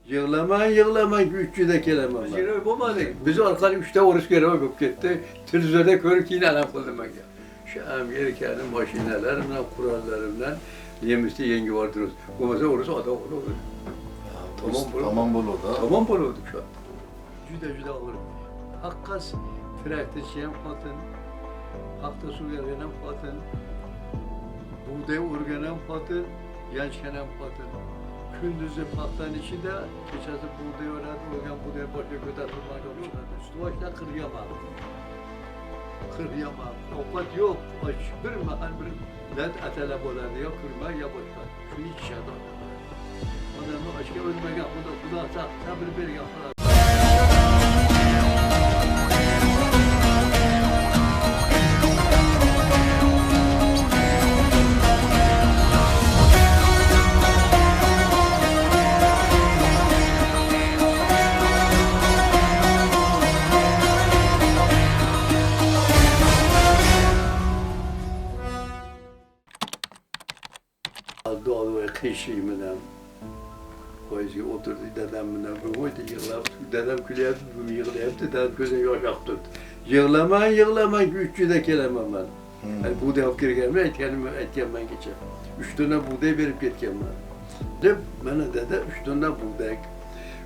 Yığlaman ki 300'de kelemem. Biz yine yapamadık. Biz arkadan 3'te oruç görevi yapıp gitti. Televizyonda görüp yine anam kıldım ben ya. Şu Amerika'nın maşinelerimle, kurallarımla yemişti yenge vardınız. Bu mesela orası adam olur. Tamam bol o da. Tamam bol olduk şu an. Cüde olur. Hakkas traktörçiyem katın. Hakta su gelen katın. Buğday urganem katın. Gençkenem katın. Gündüzü patlan içinde, geçesi buğday öğrendi, organ buğday başka götür tutmak olmuşlar. Üstü başına kıryamam. Avukat yok, bir mahal bir net atelep olanı ya kırma ya başka. Şu hiç şey adam. Adamı aşka ölmek yapmadı, kulağa sabır bir yapmadı. Doğal ve kışıyımdan koyucu oturdu dedemle bu oydu yığılap dedem külüye bu yığılayıp dedem gözüne yaş aktı. Yığlaman ki 300'de kelemem ben. Yani buğday alıp gireceğim etken ben geçer. 3 tane buğday verip gitken ben. Bana dede 3 tane buğday.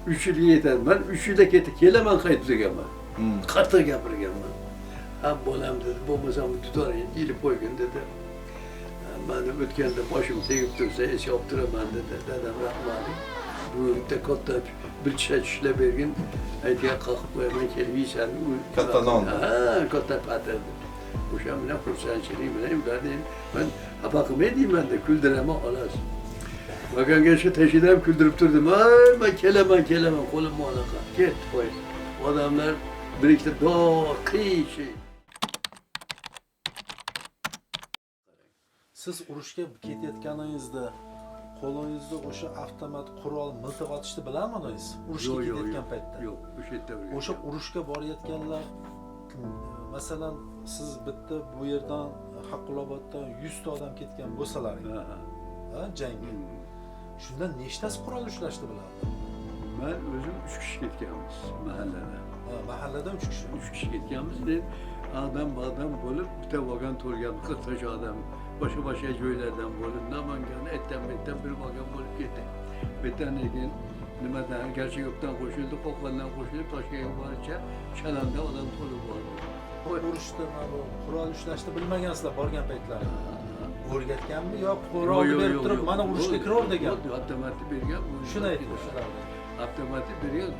3 yıl yeter ben 3 yılda kelemem kayıtlayacağım ben. Katı yapıracağım ben. Ha bolam dedi babamı tutar yiyip koygun dedi. Ben de ötkende başım tekip dursa hiç yaptıramam dedi. Dedem rahmani. Bu de katta bir çeşle bir gün ayıya kalkıp hemen kelimeyi sen Katalan. Ha, katta patladı. Bu şam ne kursan çeliyim ben bakım edeyim ben de küldüreme alas. Bakın geçti teşhidem küldürüp durdum. Ay ben kelemen kolum muallaka. Git koy. Adamlar birikti doğ kıyı. Siz urushga ketayotganingizda qo'lingizda o'sha avtomat qurol miltiq otishni bilarmidingiz? Urushga ketayotgan paytda. Yo'q, o'sha yerda bilgan. O'sha urushga borayotganlar masalan siz bitta bu yerdan Haqquloboddan 100 ta odam ketgan bo'lsalaring, ha, jangga. Shundan nechtasi qurol ushlashni biladi? Ben özüm 3 kişi ketganmiz mahallada. Ha, mahalladan 3 kishi. 3 kişi ketganmiz de adam bo'lib bitta vagon to'lgan 40 tacha odam başka joylardan bo'lib Namangan etdan bir vagon bo'lib ketdi. Betdan ekan nimadan gerçi yoktan qo'shildi, Qo'qondan qo'shilib Toshkentga boricha Chalanda odam to'lib bordi. Urushda mana qurol ushlashni bilmagansizlar borgan paytlarida. O'rgatganmi yo qurolni berib turib mana urushga kiraver degan. Avtomatni bergan. Shuni aytdi shular. Avtomatni bergan,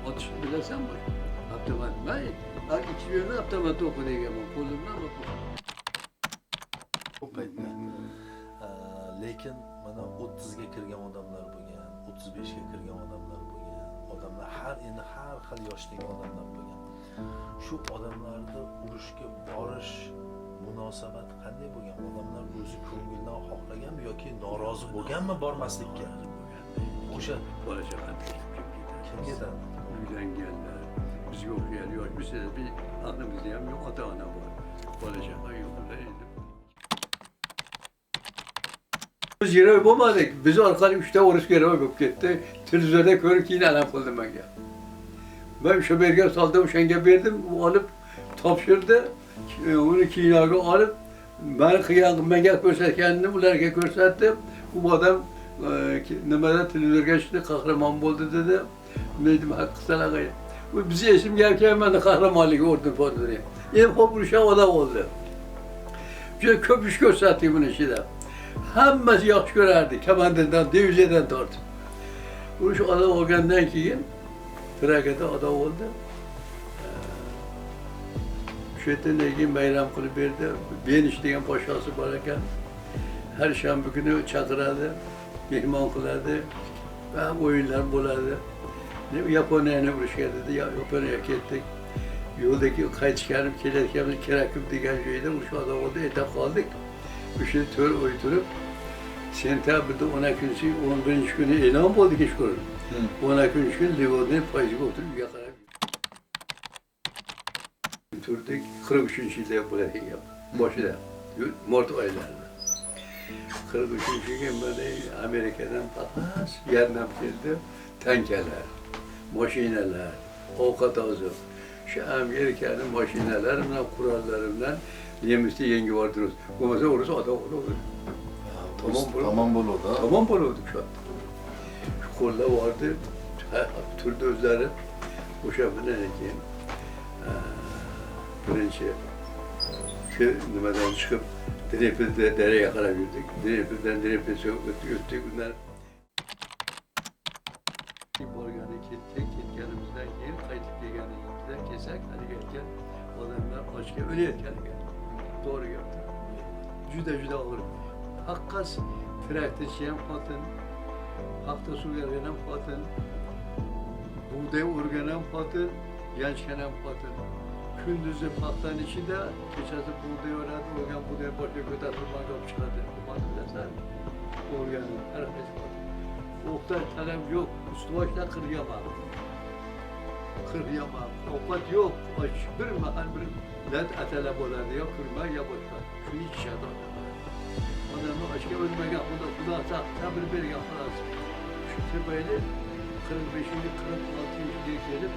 otishni bilasanmi? Avtomat. Ben ikki yo'lni avtomatni o'qi deganman, qo'limdan o'qi. Bu paytda. Lekin mana 30 ga kirgan odamlar bo'lgan, 35 ga kirgan odamlar bo'lgan. Odamlar har xil yoshdagi odamlar bo'lgan. Shu odamlarda urushga borish munosabati qanday bo'lgan? Odamlar o'zi ko'ngildan xohlaganmi yoki norozi bo'lganmi bormaslikka? O'sha Bo'lajak kim ketadi? Uylanganlar, bizga o'xshagan yosh bizda bir aqlimizda ham yo'q, ota-ona bor. Bo'lajak yo'qlar endi. Biz yere yapamadık. Biz arkadan 3'te oruç görevi yapıp gitti. Televizyonda görüp yine anam kıldım ben ya. Ben şu belge saldım, şenge verdim, o alıp tapşırdı. Onu kinaga alıp ben kıyağım, ben gel gösterkendim, ularga gösterdim. Bu adam nimada televizyon geçti, kahraman oldu dedi. Dedim hakkı sana gayet. Bu bize isim gelirken ben de kahramanlık ordum falan diye. Yine populuşa o da oldu. Şöyle köpüş gösterdi bunu işte. Hammasi yaxshi ko'rardi, kamandidan, divizyadan tortib. O'sha odam olgandan keyin Trakada odam bo'ldi. O'sha yerda lekin bayram qilib berdi. Benish degan podshosi bor ekan. Har shanba kuni chaqiradi, mehmon qiladi va o'yinlar bo'ladi. Yaponiyani urushga dedi, Yaponiyaga ketdik. Yo'ldagi qaytishganib kelayotganimiz Kerakum degan joyda o'sha odam oldi, erta qoldik. Üçü tör uydurup, sentabrda 12. 11. günü elan oldu ki şu 12. gün Livod'un paycık oturup yakarak. Turduk 43. yılda bırakın yap. Başında, Mart aylarında. 43. gün böyle Amerika'dan patlas, yerden geldi. tankeler, maşineler, avukat azı. Şu Amerika'nın maşinelerinden, kurallarından Nemis'te yenge vardınız. Bu mesela orası adam olur. Tamam bol o da. Tamam bulurduk şu an. Şu kolla vardı, türlü özleri. Bu şefine ne diyeyim? Birinci, numaradan çıkıp Direpil'de dere yakara girdik. Direpil'den Direpil'e öttük bunlar. Borganı gittik, gitkenimizden geri kaydık yeganimizden kesek, hadi gelken adamlar başka öyle yetkeni geldi. Doğru geldi. Cüde olur. Hakkas, traktörçiyen patın, hafta su gelen patın, buğday urganan patın, gençkenen patın. Gündüzü patların içinde, keçesi buğday öğrendi, organ buğday başka kadar durmak çıkardı. Kumandı mesela, organın, herkes patın. Oktay talep yok, üstü başta kıryamam. Kıryamam, avukat yok, bir mahal bir led atele bolardı ya kırma ya boşver. Şu hiç şadan. Adamı başka ölmek yapmadı, bu da sabır bir yapmaz. Şu tepeyle 45. 46. gelip